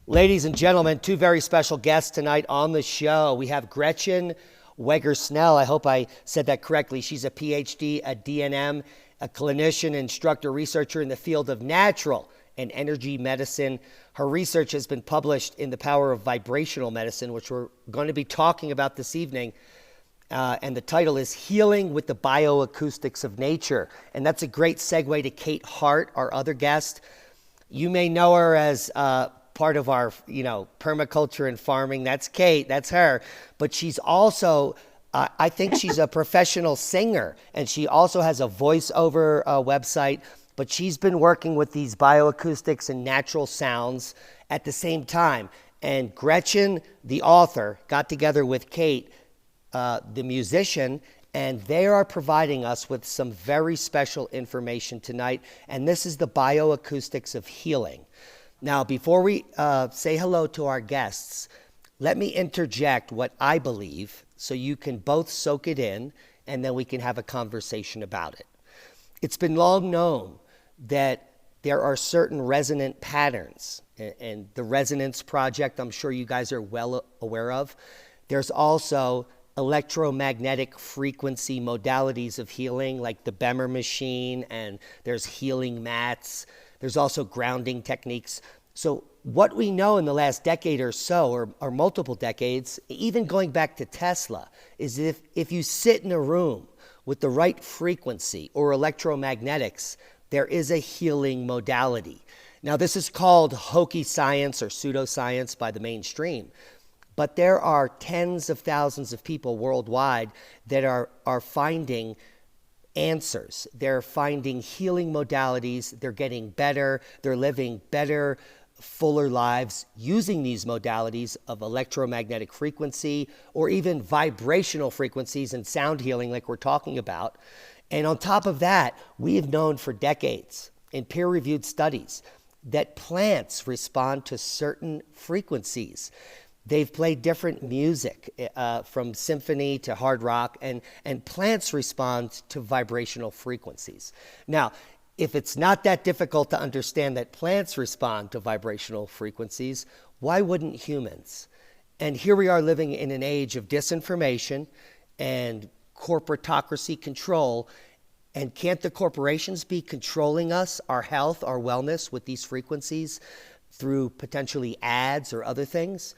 Ladies and gentlemen, two very special guests tonight on the show. We have Gretchen Weger-Snell. I hope I said that correctly. She's a PhD, a DNM, a clinician, instructor, researcher in the field of natural and energy medicine. Her research has been published in The Power of Vibrational Medicine, which we're going to be talking about this evening. And the title is Healing with the Bioacoustics of Nature. And that's a great segue to Kate Hart, our other guest. You may know her as part of our, permaculture and farming. That's Kate, that's her. But she's also, I think she's a professional singer, and she also has a voiceover website. But she's been working with these bioacoustics and natural sounds at the same time. And Gretchen, the author, got together with Kate, the musician, and they are providing us with some very special information tonight. And this is the bioacoustics of healing. Now, before we say hello to our guests, let me interject what I believe so you can both soak it in, and then we can have a conversation about it. It's been long known that there are certain resonant patterns, and the Resonance Project, I'm sure you guys are well aware of. There's also electromagnetic frequency modalities of healing, like the Bemer machine, and there's healing mats. There's also grounding techniques. So what we know in the last decade or so, or multiple decades, even going back to Tesla, is if you sit in a room with the right frequency or electromagnetics, there is a healing modality. Now, this is called hokey science or pseudoscience by the mainstream. But there are tens of thousands of people worldwide that are finding answers. They're finding healing modalities. They're getting better. They're living better, fuller lives using these modalities of electromagnetic frequency or even vibrational frequencies and sound healing like we're talking about. And on top of that, we have known for decades in peer-reviewed studies that plants respond to certain frequencies. They've played different music from symphony to hard rock, and plants respond to vibrational frequencies. Now, if it's not that difficult to understand that plants respond to vibrational frequencies, why wouldn't humans? And here we are living in an age of disinformation and corporatocracy control. And can't the corporations be controlling us, our health, our wellness with these frequencies through potentially ads or other things?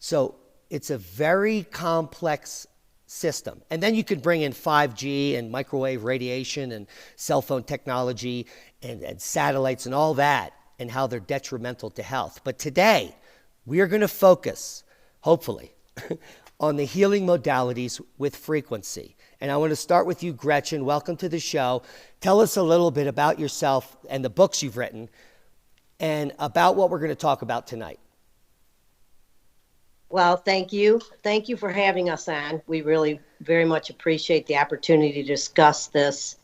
So it's a very complex system. And then you could bring in 5G and microwave radiation and cell phone technology and satellites and all that and how they're detrimental to health. But today, we are going to focus, hopefully, on the healing modalities with frequency. And I want to start with you, Gretchen. Welcome to the show. Tell us a little bit about yourself and the books you've written and about what we're going to talk about tonight. Well, thank you. Thank you for having us on. We really very much appreciate the opportunity to discuss this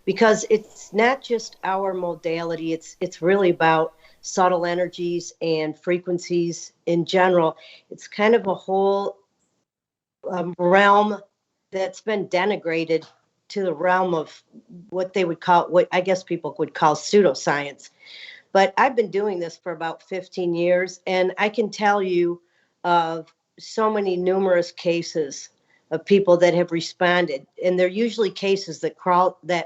because it's not just our modality. It's really about subtle energies and frequencies in general. It's kind of a whole realm that's been denigrated to the realm of what they would call, what I guess people would call pseudoscience. But I've been doing this for about 15 years, and I can tell you of so many numerous cases of people that have responded. And they're usually cases that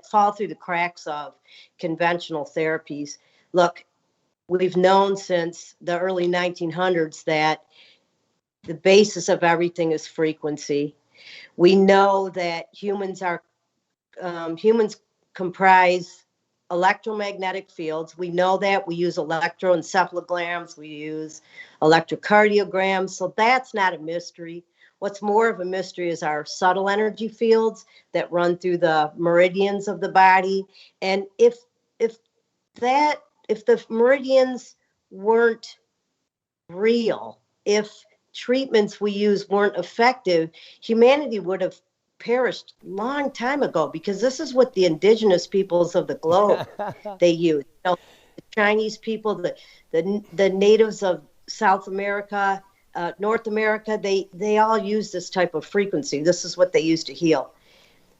fall through the cracks of conventional therapies. Look, we've known since the early 1900s that the basis of everything is frequency. We know that humans comprise electromagnetic fields. We know that. We use electroencephalograms. We use electrocardiograms. So that's not a mystery. What's more of a mystery is our subtle energy fields that run through the meridians of the body. And if the meridians weren't real, if treatments we use weren't effective, humanity would have perished long time ago, because this is what the indigenous peoples of the globe they use. The Chinese people, the natives of South America, North America, they all use this type of frequency. This is what they use to heal.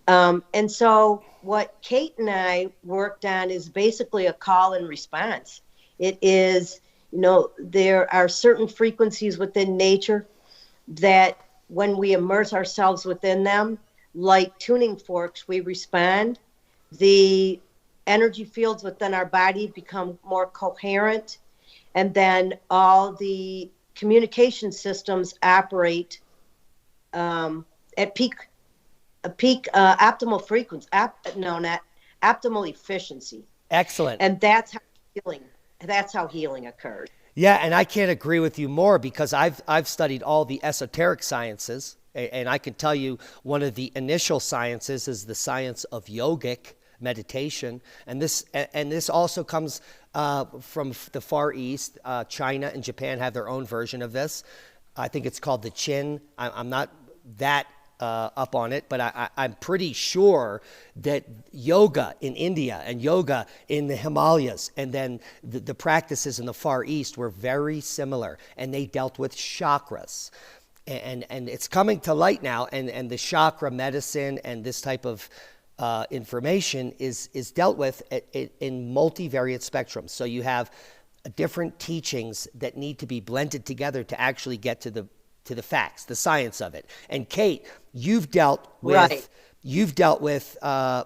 And so what Kate and I worked on is basically a call and response. It is There are certain frequencies within nature that when we immerse ourselves within them, like tuning forks, we respond. The energy fields within our body become more coherent, and then all the communication systems operate at peak optimal frequency. No, not optimal efficiency. Excellent. And that's how healing occurs. Yeah, and I can't agree with you more because I've studied all the esoteric sciences, and I can tell you one of the initial sciences is the science of yogic meditation, and this also comes from the Far East. China and Japan have their own version of this. I think it's called the Qin. I'm not that up on it, but I'm pretty sure that yoga in India and yoga in the Himalayas and then the practices in the Far East were very similar, and they dealt with chakras. And it's coming to light now, and the chakra medicine and this type of information is dealt with in multivariate spectrums. So you have different teachings that need to be blended together to actually get to the facts, the science of it. And Kate, you've dealt with the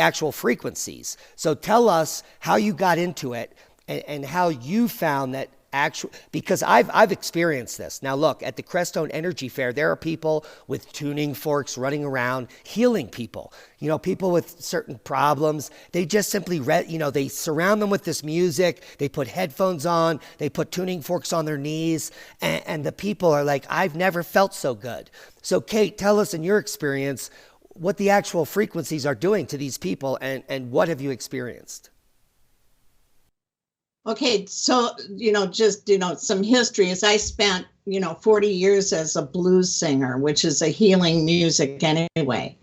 actual frequencies. So tell us how you got into it and how you found that because I've experienced this. Now look, at the Crestone Energy Fair, there are people with tuning forks running around healing people. People with certain problems. They just simply they surround them with this music. They put headphones on. They put tuning forks on their knees, and the people are like, I've never felt so good. So Kate, tell us in your experience what the actual frequencies are doing to these people, and what have you experienced? Okay, so, some history is I spent, 40 years as a blues singer, which is a healing music anyway.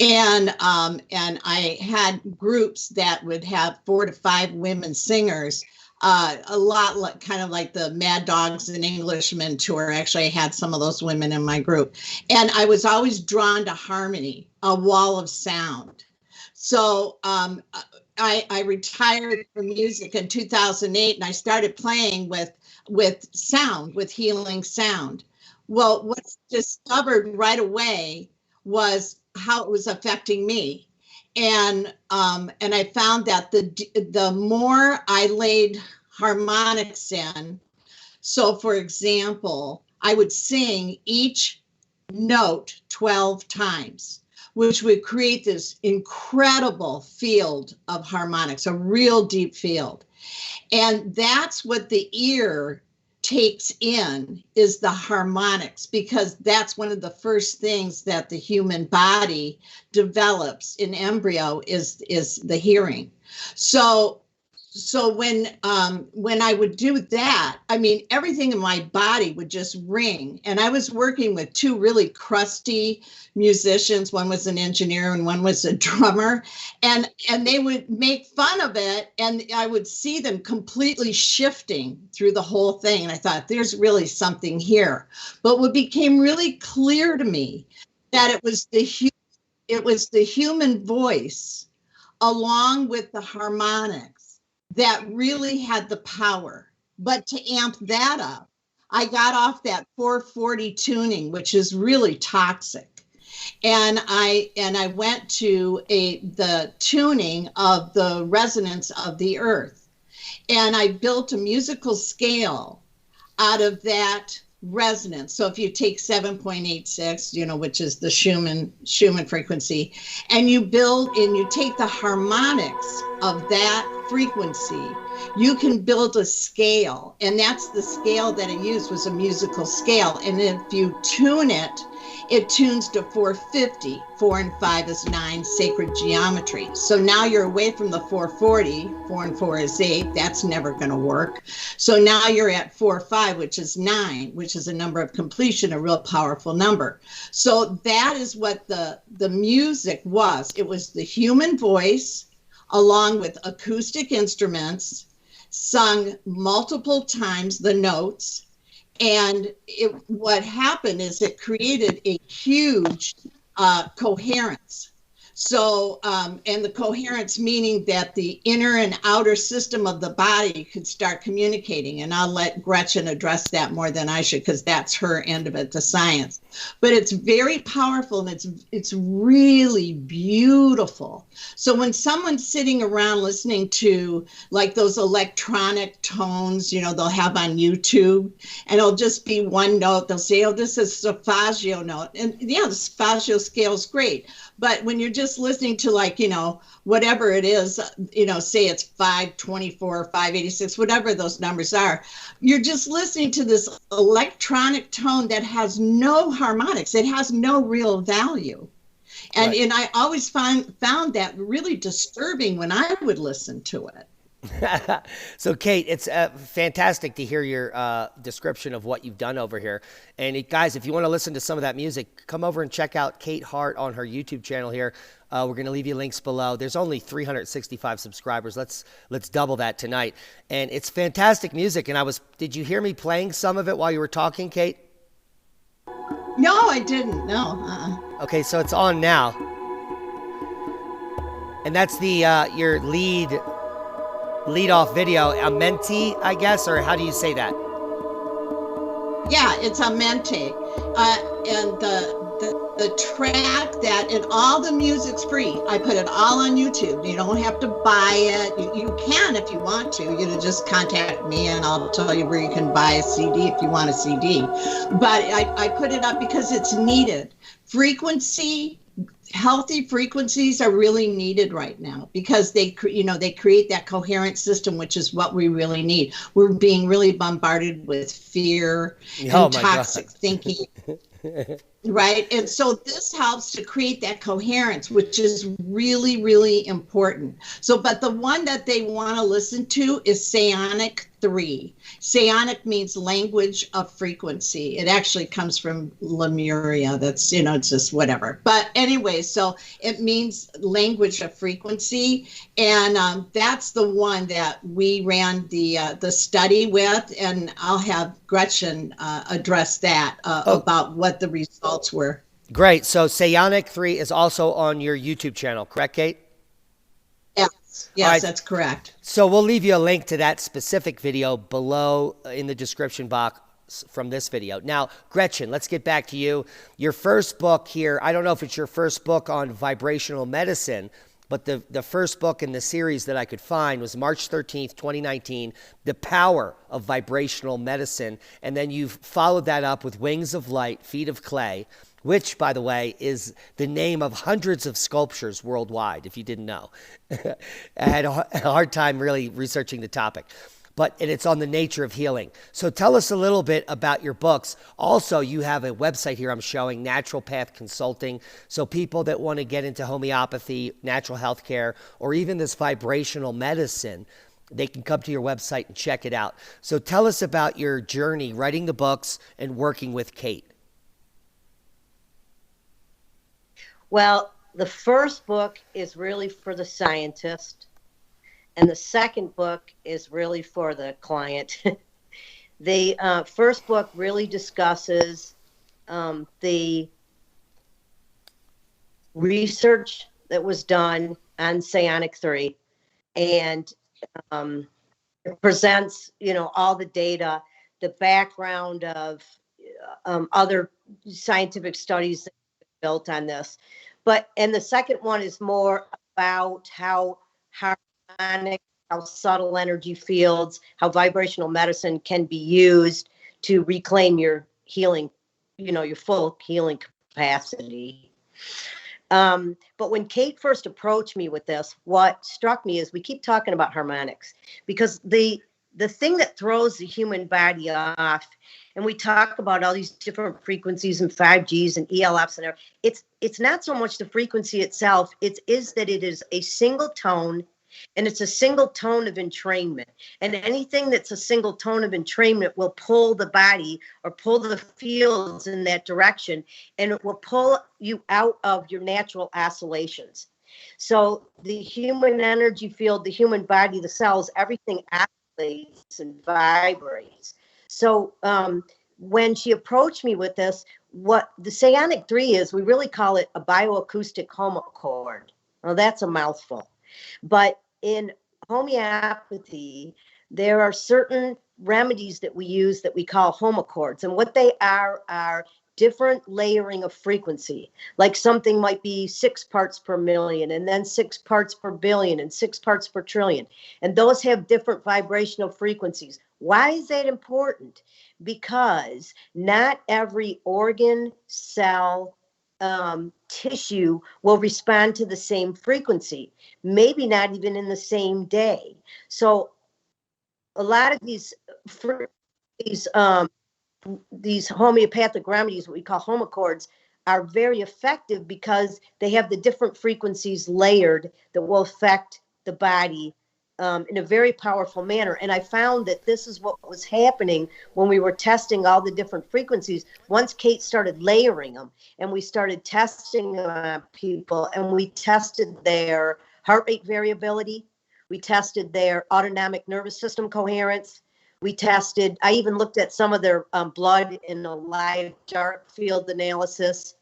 And I had groups that would have 4 to 5 women singers, a lot kind of like the Mad Dogs and Englishmen tour. Actually, I had some of those women in my group. And I was always drawn to harmony, a wall of sound. So I retired from music in 2008, and I started playing with sound, with healing sound. Well, what's discovered right away was how it was affecting me, and I found that the more I laid harmonics in. So, for example, I would sing each note 12 times, which would create this incredible field of harmonics, a real deep field. And that's what the ear takes in, is the harmonics, because that's one of the first things that the human body develops in embryo is the hearing. So when I would do that, I mean, everything in my body would just ring. And I was working with 2 really crusty musicians. One was an engineer and one was a drummer. And they would make fun of it. And I would see them completely shifting through the whole thing. And I thought, there's really something here. But what became really clear to me, that it was the human voice along with the harmonics that really had the power. But to amp that up, I got off that 440 tuning, which is really toxic. And I went to the tuning of the resonance of the earth. And I built a musical scale out of that resonance. So if you take 7.86, which is the Schumann frequency, and you take the harmonics of that frequency, you can build a scale. And that's the scale that I used, was a musical scale. And if you tune it, it tunes to 450. 4 and 5 is 9, sacred geometry. So now you're away from the 440. 4 and 4 is 8. That's never going to work. So now you're at 4-5, which is 9, which is a number of completion, a real powerful number. So that is what the music was. It was the human voice along with acoustic instruments, sung multiple times the notes. And what happened is it created a huge coherence. So, and the coherence meaning that the inner and outer system of the body could start communicating. And I'll let Gretchen address that more than I should, because that's her end of it, the science. But it's very powerful, and it's really beautiful. So when someone's sitting around listening to like those electronic tones, they'll have on YouTube, and it'll just be one note. They'll say, oh, this is solfeggio note. And yeah, the solfeggio scale is great. But when you're just listening to like, whatever it is, say it's 524, 586, whatever those numbers are, you're just listening to this electronic tone that has no harmonics. It has no real value. And, Right. and I always found that really disturbing when I would listen to it. So, Kate, it's fantastic to hear your description of what you've done over here. And guys, if you want to listen to some of that music, come over and check out Kate Hart on her YouTube channel here. We're going to leave you links below. There's only 365 subscribers. Let's double that tonight. And it's fantastic music. And did you hear me playing some of it while you were talking, Kate? No, I didn't. No. Okay, so it's on now. And that's your lead off video, a Menti, I guess, or how do you say that? Yeah, it's a Mente. And the track and all the music's free. I put it all on YouTube. You don't have to buy it. You can if you want to. Just contact me and I'll tell you where you can buy a CD if you want a CD. But I put it up because it's needed. Healthy frequencies are really needed right now because they create that coherent system, which is what we really need. We're being really bombarded with fear and toxic thinking. Right. And so this helps to create that coherence, which is really, really important. So, but the one that they want to listen to is Psionic 3. Psionic means language of frequency. It actually comes from Lemuria. That's, it's just whatever. But anyway, so it means language of frequency. And that's the one that we ran the study with. And I'll have Gretchen address that about what the results were. Great. So Psionic 3 is also on your YouTube channel, correct, Kate? Yes, right. That's correct. So we'll leave you a link to that specific video below in the description box from this video. Now, Gretchen, let's get back to you. Your first book here, I don't know if it's your first book on vibrational medicine, but the first book in the series that I could find was March 13th, 2019, The Power of Vibrational Medicine. And then you've followed that up with Wings of Light, Feet of Clay, which, by the way, is the name of hundreds of sculptures worldwide, if you didn't know. I had a hard time really researching the topic. And it's on the nature of healing. So tell us a little bit about your books. Also, you have a website here I'm showing, Natural Path Consulting. So people that want to get into homeopathy, natural health care, or even this vibrational medicine, they can come to your website and check it out. So tell us about your journey writing the books and working with Kate. Well, the first book is really for the scientist, and the second book is really for the client. The first book really discusses the research that was done on Psionic 3, and it presents, all the data, the background of other scientific studies that built on this. And the second one is more about how harmonic, how subtle energy fields, how vibrational medicine can be used to reclaim your healing, your full healing capacity. But when Kate first approached me with this, what struck me is we keep talking about harmonics, because the thing that throws the human body off, and we talk about all these different frequencies and 5Gs and ELFs and everything, it's not so much the frequency itself, it is that it is a single tone, and it's a single tone of entrainment. And anything that's a single tone of entrainment will pull the body or pull the fields in that direction, and it will pull you out of your natural oscillations. So the human energy field, the human body, the cells, everything oscillates and vibrates. So when she approached me with this, what the Psionic 3 is, we really call it a bioacoustic homochord. Well, that's a mouthful. But in homeopathy, there are certain remedies that we use that we call homochords. And what they are different layering of frequency. Like something might be 6 parts per million, and then 6 parts per billion, and 6 parts per trillion. And those have different vibrational frequencies. Why is that important? Because not every organ, cell, tissue will respond to the same frequency, maybe not even in the same day. So a lot of these homeopathic remedies, what we call homochords, are very effective because they have the different frequencies layered that will affect the body in a very powerful manner. And I found that this is what was happening when we were testing all the different frequencies. Once Kate started layering them and we started testing them on people, and we tested their heart rate variability, we tested their autonomic nervous system coherence, I even looked at some of their blood in a live dark field analysis.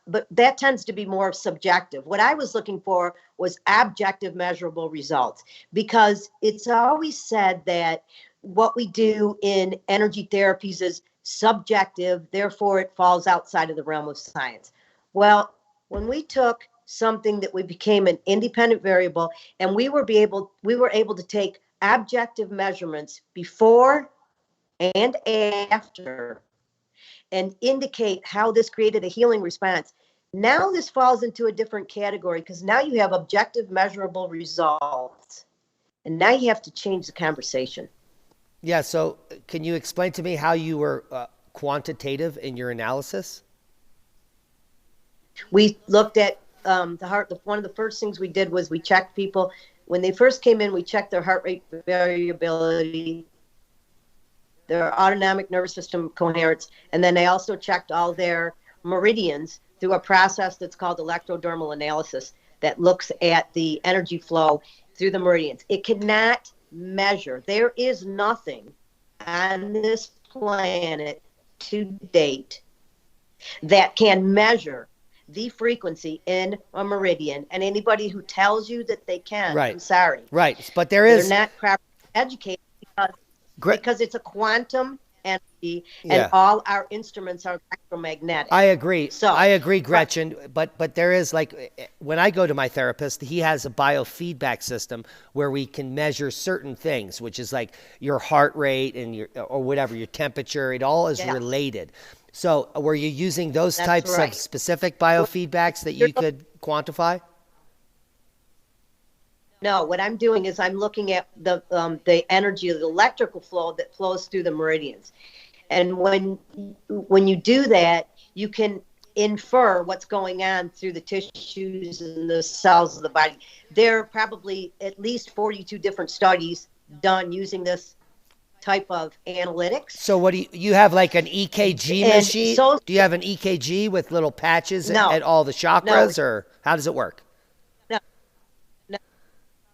But that tends to be more subjective. What I was looking for was objective, measurable results, because it's always said that what we do in energy therapies is subjective, therefore it falls outside of the realm of science. Well, when we took something that we became an independent variable, and we were able to take objective measurements before and after and indicate how this created a healing response. Now this falls into a different category, because now you have objective measurable results, and now you have to change the conversation. Yeah, so can you explain to me how you were quantitative in your analysis? We looked at the heart. One of the first things we did was we checked people. When they first came in, we checked their heart rate variability, their autonomic nervous system coherence, and then they also checked all their meridians through a process that's called electrodermal analysis that looks at the energy flow through the meridians. It cannot measure. There is nothing on this planet to date that can measure the frequency in a meridian, and anybody who tells you that they can, Right. I'm sorry. Right, but they're not properly educated because it's a quantum energy, Yeah. and all our instruments are electromagnetic. I agree. So- I agree, Gretchen. But there is, like, when I go to my therapist, he has a biofeedback system where we can measure certain things, which is like your heart rate and or whatever, your temperature. It all is related. So were you using those types of specific biofeedbacks that you could quantify? No, what I'm doing is I'm looking at the energy of the electrical flow that flows through the meridians. And when you do that, you can infer what's going on through the tissues and the cells of the body. There are probably at least 42 different studies done using this type of analytics. So what do you have, like an EKG machine? So, do you have an EKG with little patches No. at all the chakras, or how does it work?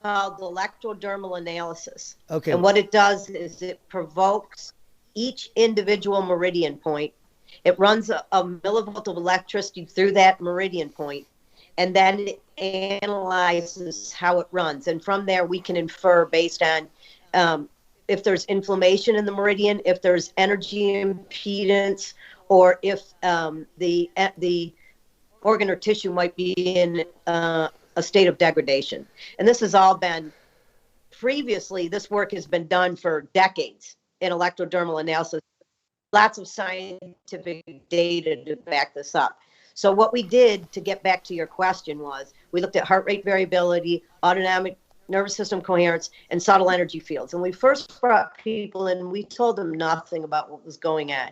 Called electrodermal analysis. Okay. And what it does is it provokes each individual meridian point. It runs a millivolt of electricity through that meridian point, and then it analyzes how it runs. And from there, we can infer based on if there's inflammation in the meridian, if there's energy impedance, or if the organ or tissue might be in a state of degradation. And this has all been previously, this work has been done for decades in electrodermal analysis. Lots of scientific data to back this up. So what we did, to get back to your question, was we looked at heart rate variability, autonomic nervous system coherence, and subtle energy fields. And we first brought people in, we told them nothing about what was going on.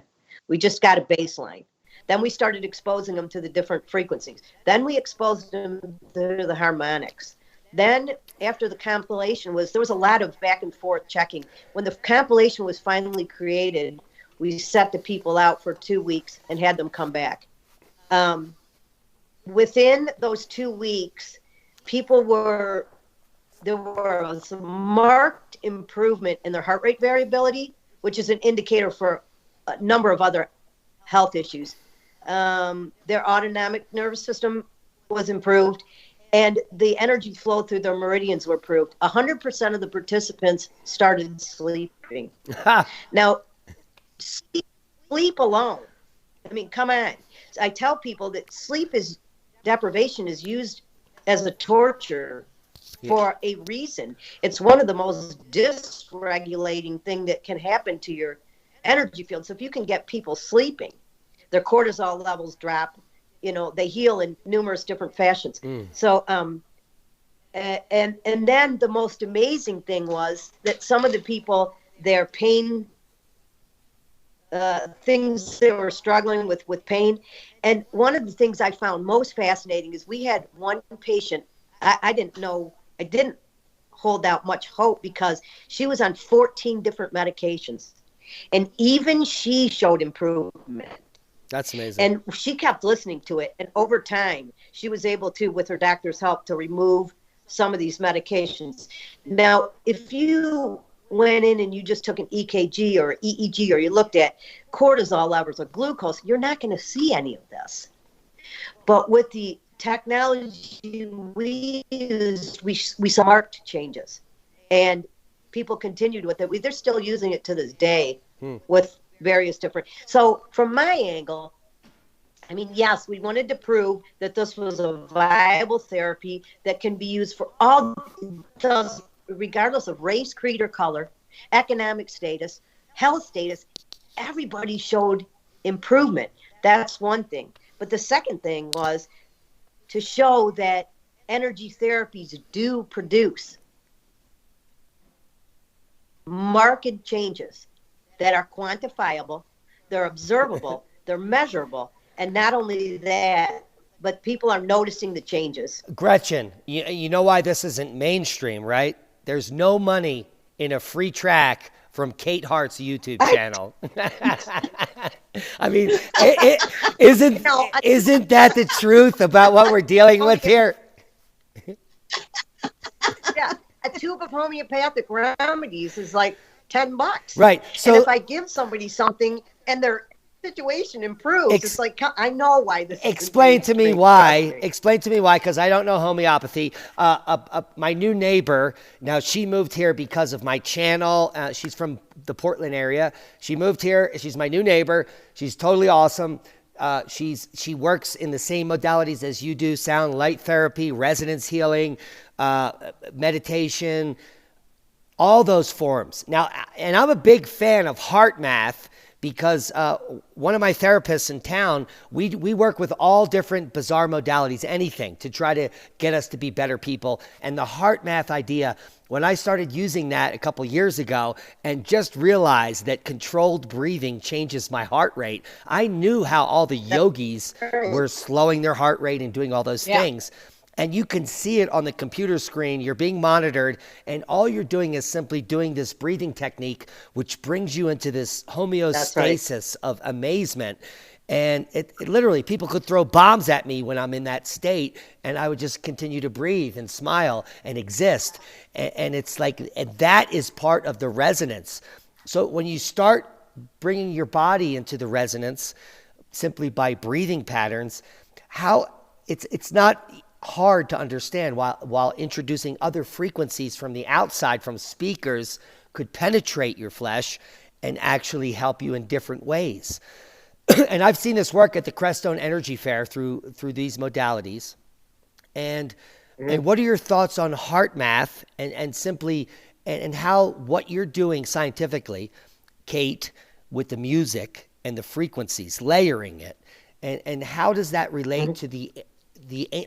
We just got a baseline. Then we started exposing them to the different frequencies. Then we exposed them to the harmonics. Then after the compilation there was a lot of back and forth checking. When the compilation was finally created, we set the people out for 2 weeks and had them come back. Within those 2 weeks, there was a marked improvement in their heart rate variability, which is an indicator for a number of other health issues. Their autonomic nervous system was improved, and the energy flow through their meridians were improved. 100% of the participants started sleeping. Now, sleep alone. I mean, come on. I tell people that deprivation is used as a torture for a reason. It's one of the most dysregulating thing that can happen to your energy field. So if you can get people sleeping, their cortisol levels drop, they heal in numerous different fashions. So, and then the most amazing thing was that some of the people, their pain, things they were struggling with pain. And one of the things I found most fascinating is we had one patient, I didn't hold out much hope because she was on 14 different medications. And even she showed improvement. That's amazing. And she kept listening to it. And over time, she was able to, with her doctor's help, to remove some of these medications. Now, if you went in and you just took an EKG or EEG, or you looked at cortisol levels or glucose, you're not going to see any of this. But with the technology we used, we saw marked changes. And people continued with it. They're still using it to this day with various different. So from my angle, I mean, yes, we wanted to prove that this was a viable therapy that can be used for all, regardless of race, creed, or color, economic status, health status. Everybody showed improvement. That's one thing. But the second thing was to show that energy therapies do produce marked changes that are quantifiable, they're observable, they're measurable. And not only that, but people are noticing the changes. Gretchen, you know why this isn't mainstream, right? There's no money in a free track from Kate Hart's YouTube channel. I mean, isn't that the truth about what we're dealing with here? Yeah, a tube of homeopathic remedies is like $10. Right. So and if I give somebody something and their situation improves, it's like, I know why this. Explain to me why, because I don't know homeopathy. My new neighbor, now she moved here because of my channel. She's from the Portland area. She moved here. She's my new neighbor. She's totally awesome. She works in the same modalities as you do: sound, light therapy, resonance healing, meditation, all those forms. Now, and I'm a big fan of heart math, because one of my therapists in town, we work with all different bizarre modalities, anything to try to get us to be better people. And the heart math idea, when I started using that a couple years ago and just realized that controlled breathing changes my heart rate, I knew how all the yogis were slowing their heart rate and doing all those things. And you can see it on the computer screen. You're being monitored, and all you're doing is simply doing this breathing technique, which brings you into this homeostasis of amazement. And it literally, people could throw bombs at me when I'm in that state, and I would just continue to breathe and smile and exist. And it's like, and that is part of the resonance. So when you start bringing your body into the resonance simply by breathing patterns, how it's not hard to understand, while introducing other frequencies from the outside, from speakers, could penetrate your flesh and actually help you in different ways. And I've seen this work at the Crestone Energy Fair through these modalities. And what are your thoughts on heart math and simply and how what you're doing scientifically, Kate, with the music and the frequencies, layering it, and how does that relate to the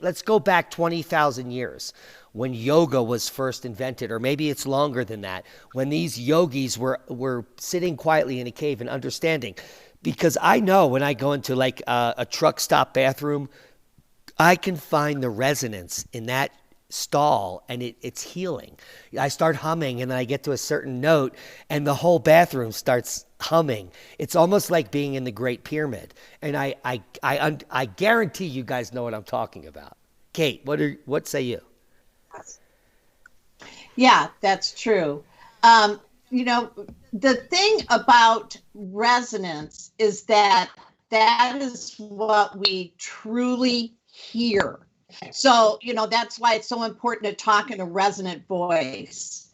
let's go back 20,000 years when yoga was first invented, or maybe it's longer than that, when these yogis were sitting quietly in a cave and understanding. Because I know when I go into like a truck stop bathroom, I can find the resonance in that stall, and it's healing. I start humming, and then I get to a certain note, and the whole bathroom starts humming. It's almost like being in the Great Pyramid. And I guarantee you guys know what I'm talking about. Kate, what say you? Yeah, that's true. The thing about resonance is that that is what we truly hear. So, that's why it's so important to talk in a resonant voice,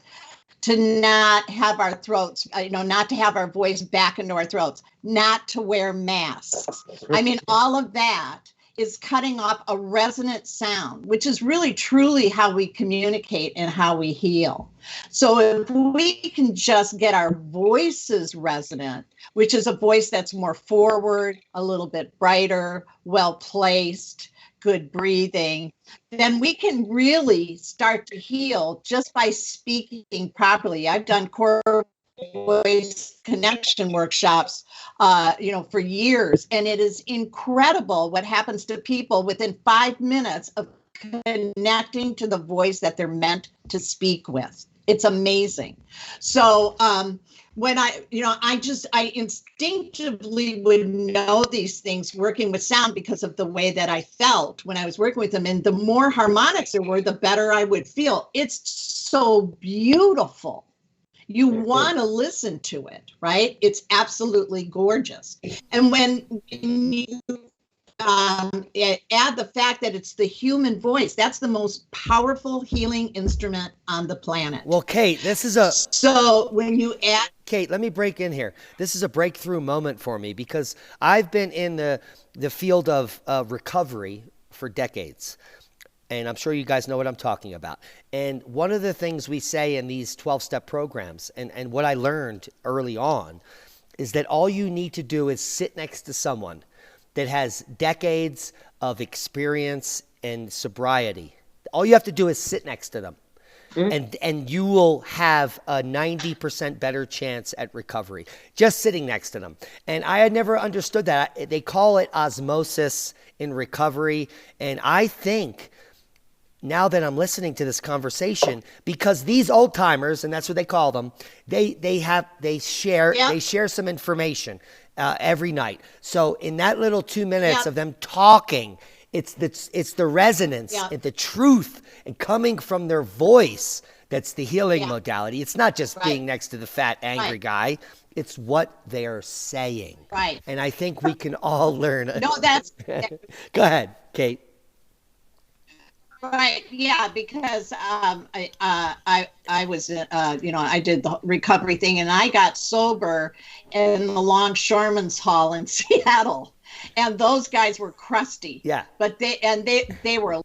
to not have our throats, not to have our voice back into our throats, not to wear masks. I mean, all of that is cutting off a resonant sound, which is really truly how we communicate and how we heal. So if we can just get our voices resonant, which is a voice that's more forward, a little bit brighter, well-placed, good breathing, then we can really start to heal just by speaking properly. I've done core voice connection workshops, for years, and it is incredible what happens to people within 5 minutes of connecting to the voice that they're meant to speak with. It's amazing. So, when I instinctively would know these things working with sound because of the way that I felt when I was working with them. And the more harmonics there were, the better I would feel. It's so beautiful. You want to listen to it, right? It's absolutely gorgeous. And when you add the fact that it's the human voice, that's the most powerful healing instrument on the planet. Well, Kate, so when you add... Kate, let me break in here. This is a breakthrough moment for me because I've been in the field of recovery for decades. And I'm sure you guys know what I'm talking about. And one of the things we say in these 12-step programs, and what I learned early on, is that all you need to do is sit next to someone that has decades of experience and sobriety. All you have to do is sit next to them. And you will have a 90% better chance at recovery, just sitting next to them. And I had never understood that. They call it osmosis in recovery. And I think now that I'm listening to this conversation, because these old timers, and that's what they call them, they share some information every night. So in that little 2 minutes of them talking, it's the resonance and the truth and coming from their voice that's the healing modality. It's not just being next to the fat, angry guy. It's what they're saying. Right. And I think we can all learn. No, that's... Go ahead, Kate. Right. Yeah, because I was, I did the recovery thing, and I got sober in the Longshoremen's Hall in Seattle, and those guys were crusty. Yeah. But they were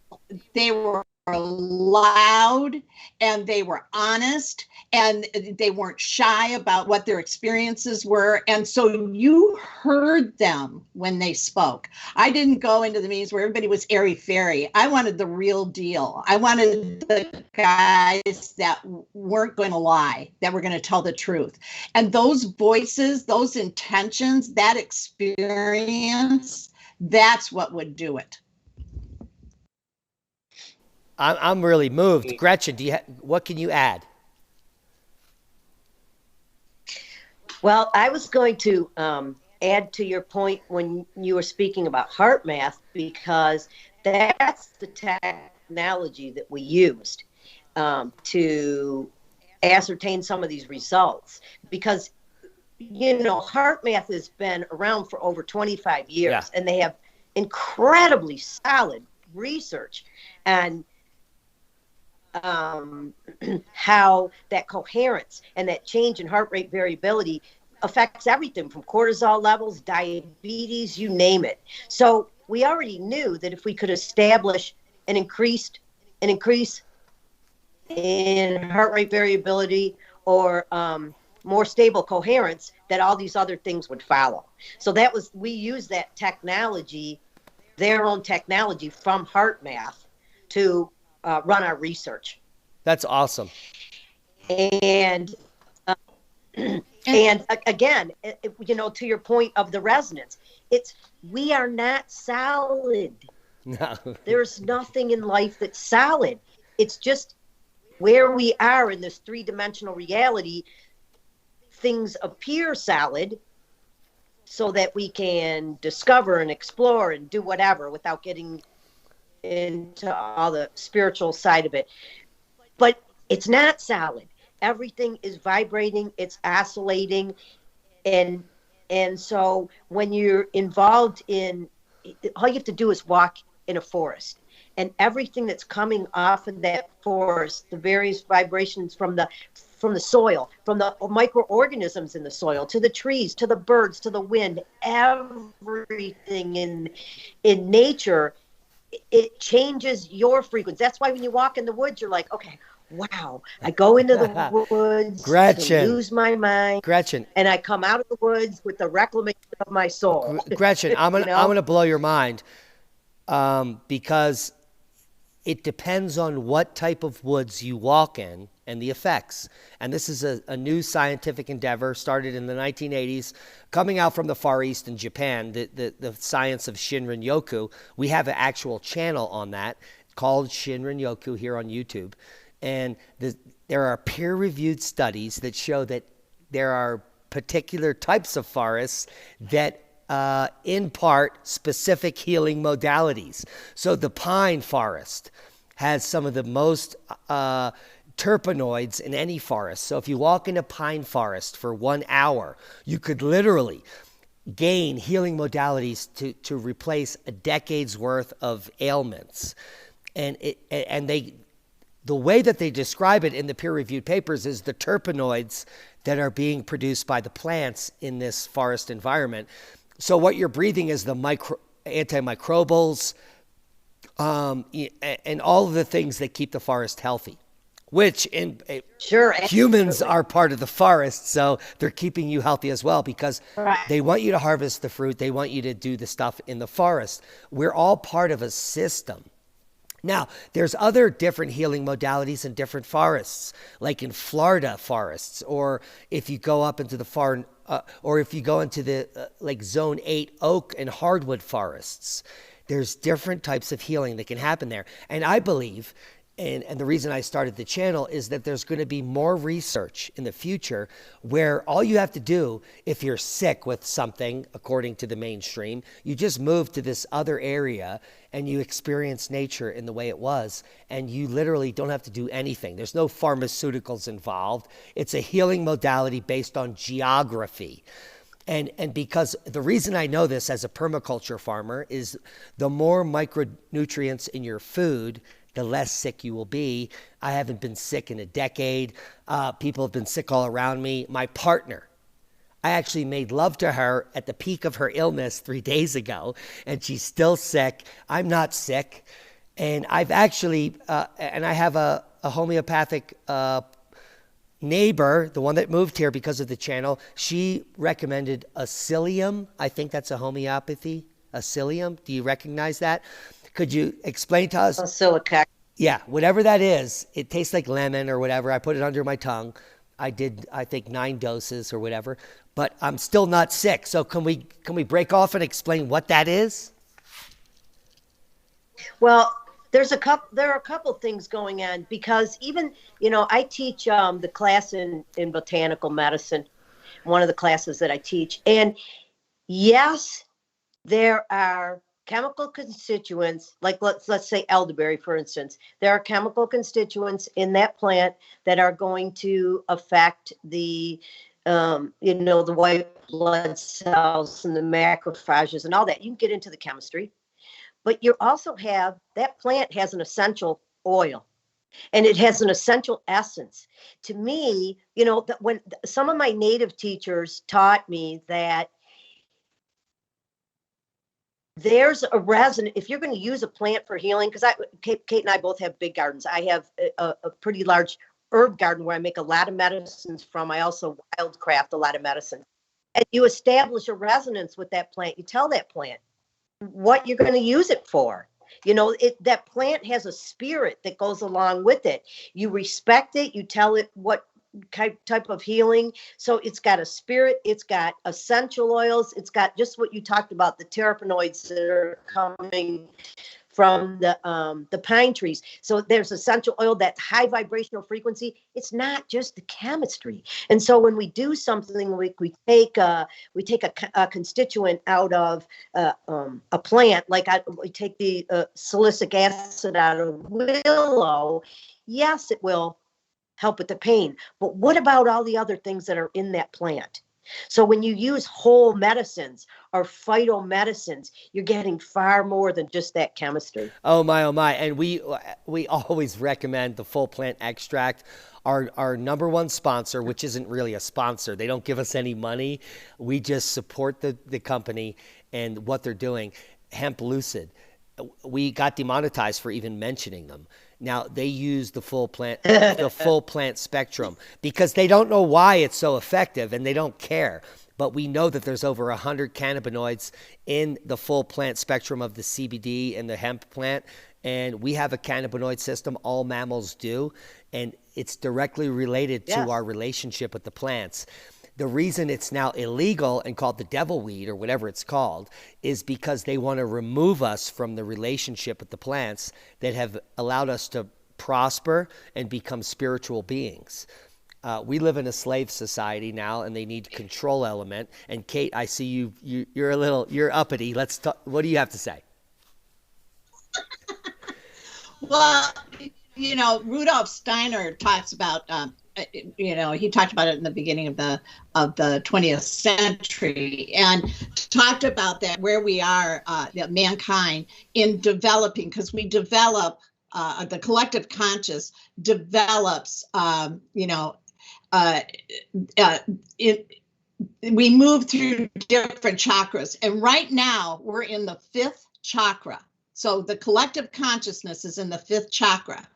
loud, and they were honest, and they weren't shy about what their experiences were. And so you heard them when they spoke. I didn't go into the meetings where everybody was airy-fairy. I wanted the real deal. I wanted the guys that weren't going to lie, that were going to tell the truth. And those voices, those intentions, that experience, that's what would do it. I'm really moved. Gretchen, what can you add? Well, I was going to add to your point when you were speaking about HeartMath, because that's the technology that we used to ascertain some of these results. Because, HeartMath has been around for over 25 years, and they have incredibly solid research and how that coherence and that change in heart rate variability affects everything from cortisol levels, diabetes, you name it. So we already knew that if we could establish an increase in heart rate variability or more stable coherence, that all these other things would follow. So we used that technology, their own technology from HeartMath to run our research. That's awesome. And again, to your point of the resonance, we are not solid. No. There's nothing in life that's solid. It's just where we are in this three-dimensional reality. Things appear solid so that we can discover and explore and do whatever without getting into all the spiritual side of it. But it's not solid. Everything is vibrating, it's oscillating, and And so when you're involved in, all you have to do is walk in a forest, and everything that's coming off of that forest, the various vibrations from the soil, from the microorganisms in the soil, to the trees, to the birds, to the wind, everything in nature, it changes your frequency. That's why when you walk in the woods, you're like, okay, wow, I go into the woods Gretchen. to lose my mind, Gretchen, and I come out of the woods with the reclamation of my soul. Gretchen, I'm gonna You know? I'm gonna blow your mind, because it depends on what type of woods you walk in and the effects. And this is a new scientific endeavor started in the 1980s, coming out from the Far East in Japan, the science of Shinrin Yoku. We have an actual channel on that called Shinrin Yoku here on YouTube. And there are peer-reviewed studies that show that there are particular types of forests that impart specific healing modalities. So the pine forest has some of the most terpenoids in any forest. So if you walk in a pine forest for 1 hour, you could literally gain healing modalities to replace a decade's worth of ailments. And the way that they describe it in the peer-reviewed papers is the terpenoids that are being produced by the plants in this forest environment. So what you're breathing is the antimicrobials, and all of the things that keep the forest healthy, which Sure, humans are part of the forest, so they're keeping you healthy as well, because Right. they want you to harvest the fruit. They want you to do the stuff in the forest. We're all part of a system. Now, there's other different healing modalities in different forests, like in Florida forests, or if you go up into the far, or if you go into the like Zone 8 oak and hardwood forests. There's different types of healing that can happen there. And I believe, and the reason I started the channel is that there's going to be more research in the future where all you have to do, if you're sick with something, according to the mainstream, you just move to this other area and you experience nature in the way it was. And you literally don't have to do anything. There's no pharmaceuticals involved. It's a healing modality based on geography. And because the reason I know this as a permaculture farmer is the more micronutrients in your food, the less sick you will be. I haven't been sick in a decade. People have been sick all around me. My partner, I actually made love to her at the peak of her illness 3 days ago, and she's still sick. I'm not sick. And I've actually, and I have a homeopathic neighbor, the one that moved here because of the channel. She recommended Psyllium. I think that's a homeopathy. Psyllium. Do you recognize that? Could you explain to us? Silica. Yeah, whatever that is. It tastes like lemon or whatever. I put it under my tongue. I did, I think, 9 doses or whatever, but I'm still not sick. So can we break off and explain what that is? Well, there are a couple things going on, because even, I teach the class in botanical medicine, one of the classes that I teach. And yes, there are chemical constituents, like let's say elderberry, for instance. There are chemical constituents in that plant that are going to affect the the white blood cells and the macrophages and all that. You can get into the chemistry. But you also have, that plant has an essential oil, and it has an essential essence. To me, when some of my native teachers taught me that there's a resin, if you're going to use a plant for healing, because Kate and I both have big gardens. I have a pretty large herb garden where I make a lot of medicines from. I also wildcraft a lot of medicine. And you establish a resonance with that plant. You tell that plant what you're going to use it for. That plant has a spirit that goes along with it. You respect it. You tell it what type of healing. So it's got a spirit. It's got essential oils. It's got just what you talked about, the terpenoids that are coming from the pine trees. So there's essential oil, that high vibrational frequency. It's not just the chemistry. And so when we do something, we take a constituent out of a plant, like we take the silicic acid out of willow. Yes, it will help with the pain. But what about all the other things that are in that plant? So when you use whole medicines or phytomedicines, you're getting far more than just that chemistry. Oh my, oh my. And we always recommend the full plant extract. Our number one sponsor, which isn't really a sponsor, they don't give us any money. We just support the company and what they're doing. Hemp Lucid. We got demonetized for even mentioning them. Now they use the full plant spectrum because they don't know why it's so effective and they don't care. But we know that there's over 100 cannabinoids in the full plant spectrum of the CBD and the hemp plant. And we have a cannabinoid system, all mammals do, and it's directly related to our relationship with the plants. The reason it's now illegal and called the devil weed or whatever it's called is because they want to remove us from the relationship with the plants that have allowed us to prosper and become spiritual beings. We live in a slave society now, and they need control element. And Kate, I see you're uppity. Let's talk. What do you have to say? Well, Rudolf Steiner talks about, he talked about it in the beginning of the 20th century and talked about that where we are, mankind in developing, because we develop, the collective conscious develops, we move through different chakras. And right now we're in the 5th chakra. So the collective consciousness is in the 5th chakra,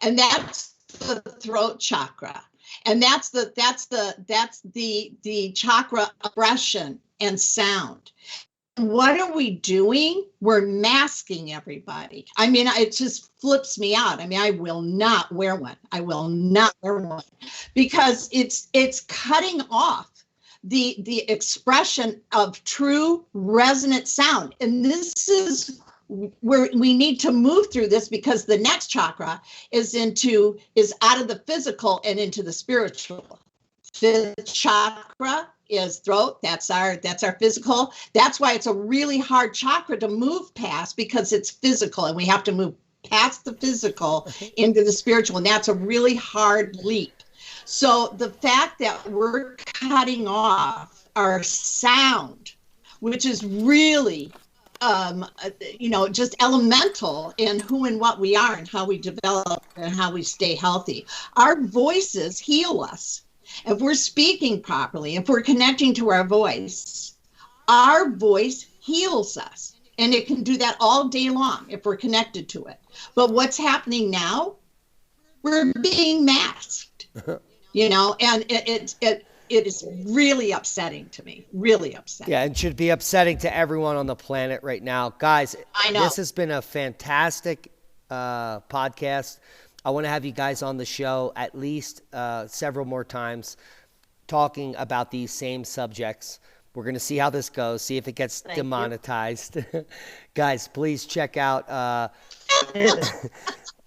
and that's the throat chakra. And that's the chakra expression and sound. What are we doing? We're masking everybody. I mean, it just flips me out. I mean, I will not wear one. I will not wear one because it's cutting off the expression of true resonant sound. And this is where we need to move through this, because the next chakra is out of the physical and into the spiritual. 5th chakra is throat. That's our physical. That's why it's a really hard chakra to move past, because it's physical and we have to move past the physical into the spiritual. And that's a really hard leap. So the fact that we're cutting off our sound, which is really just elemental in who and what we are and how we develop and how we stay healthy. Our voices heal us. If we're speaking properly, if we're connecting to our voice heals us. And it can do that all day long if we're connected to it. But what's happening now? We're being masked, and it is really upsetting to me, really upsetting. Yeah, and should be upsetting to everyone on the planet right now. Guys, I know. This has been a fantastic podcast. I want to have you guys on the show at least several more times talking about these same subjects. We're going to see how this goes, see if it gets demonetized. Guys, please check out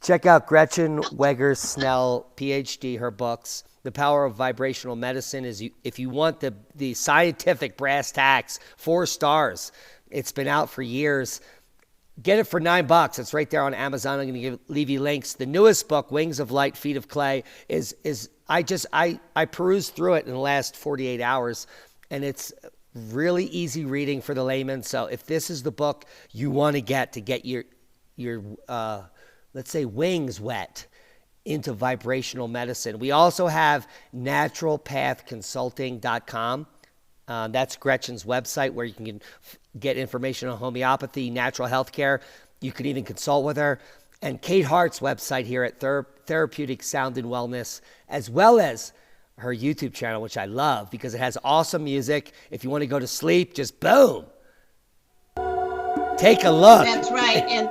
Gretchen Weger Snell, PhD, her books. The Power of Vibrational Medicine is, if you want the scientific brass tacks, 4 stars. It's been out for years. Get it for $9. It's right there on Amazon. I'm going to leave you links. The newest book, Wings of Light, Feet of Clay, is I perused through it in the last 48 hours, and it's really easy reading for the layman. So if this is the book you want to get your let's say wings wet into vibrational medicine. We also have naturalpathconsulting.com. That's Gretchen's website where you can get information on homeopathy, natural health care. You can even consult with her. And Kate Hart's website here at Therapeutic Sound and Wellness, as well as her YouTube channel, which I love because it has awesome music. If you want to go to sleep, just boom. Take a look. That's right.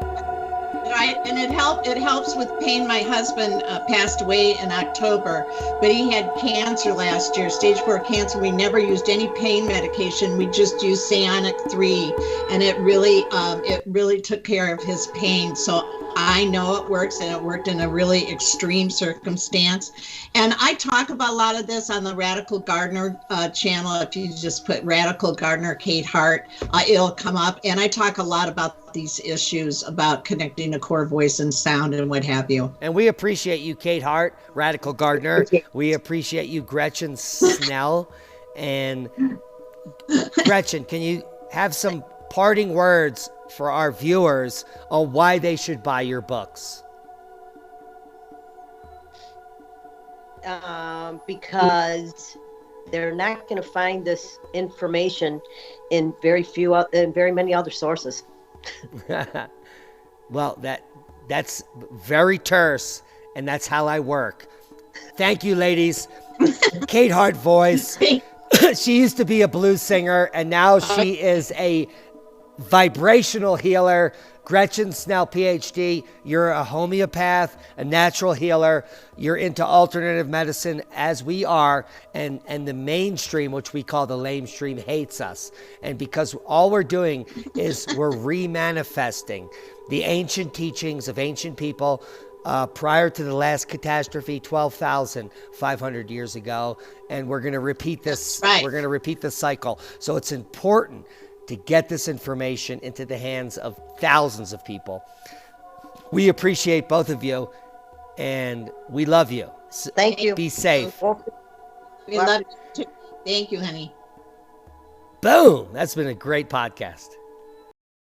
And it helps with pain. My husband passed away in October, but he had cancer last year, stage 4 cancer. We never used any pain medication. We just used Cyanic 3, and it really took care of his pain. So I know it works, and it worked in a really extreme circumstance. And I talk about a lot of this on the Radical Gardener channel. If you just put Radical Gardener Kate Hart, it'll come up. And I talk a lot about these issues about connecting to core voice and sound and what have you. And we appreciate you, Kate Hart, Radical Gardener. We appreciate you, Gretchen Snell. And Gretchen, can you have some parting words for our viewers on why they should buy your books? Because they're not going to find this information in very many other sources. Well, that's very terse, and that's how I work. Thank you, ladies. Kate Hart voice. She used to be a blues singer, and now she is a vibrational healer. Gretchen Snell, PhD. You're a homeopath, a natural healer. You're into alternative medicine, as we are, and the mainstream, which we call the lamestream, hates us. And because all we're doing is we're remanifesting the ancient teachings of ancient people prior to the last catastrophe 12,500 years ago, and we're going to repeat this. Right. We're going to repeat this cycle. So it's important to get this information into the hands of thousands of people. We appreciate both of you, and we love you. Thank you. Be safe. We love you too. Thank you, honey. Boom. That's been a great podcast.